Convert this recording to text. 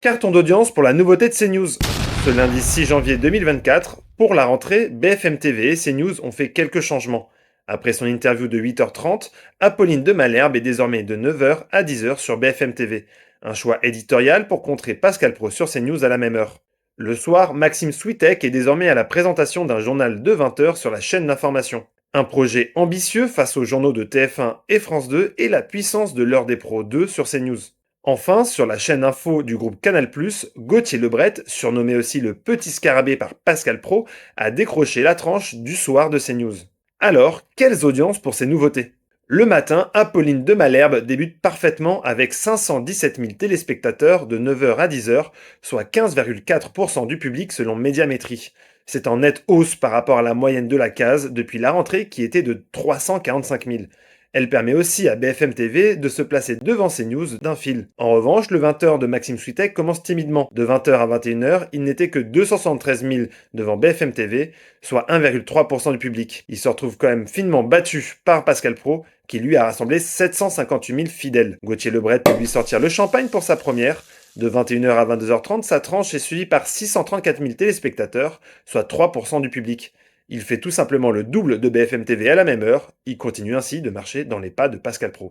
Carton d'audience pour la nouveauté de CNews. Ce lundi 6 janvier 2024, pour la rentrée, BFM TV et CNews ont fait quelques changements. Après son interview de 8h30, Apolline de Malherbe est désormais de 9h à 10h sur BFM TV. Un choix éditorial pour contrer Pascal Pro sur CNews à la même heure. Le soir, Maxime Switek est désormais à la présentation d'un journal de 20h sur la chaîne d'information. Un projet ambitieux face aux journaux de TF1 et France 2 et la puissance de l'heure des pros 2 sur CNews. Enfin, sur la chaîne info du groupe Canal+, Gauthier Lebret, surnommé aussi le Petit Scarabée par Pascal Pro, a décroché la tranche du soir de CNews. Alors, quelles audiences pour ces nouveautés? Le matin, Apolline de Malherbe débute parfaitement avec 517 000 téléspectateurs de 9h à 10h, soit 15,4% du public selon Médiamétrie. C'est en nette hausse par rapport à la moyenne de la case depuis la rentrée qui était de 345 000. Elle permet aussi à BFM TV de se placer devant CNews d'un fil. En revanche, le 20h de Maxime Switek commence timidement. De 20h à 21h, il n'était que 273 000 devant BFM TV, soit 1,3% du public. Il se retrouve quand même finement battu par Pascal Pro, qui lui a rassemblé 758 000 fidèles. Gauthier Lebret peut lui sortir le champagne pour sa première. De 21h à 22h30, sa tranche est suivie par 634 000 téléspectateurs, soit 3% du public. Il fait tout simplement le double de BFM TV à la même heure, il continue ainsi de marcher dans les pas de Pascal Pro.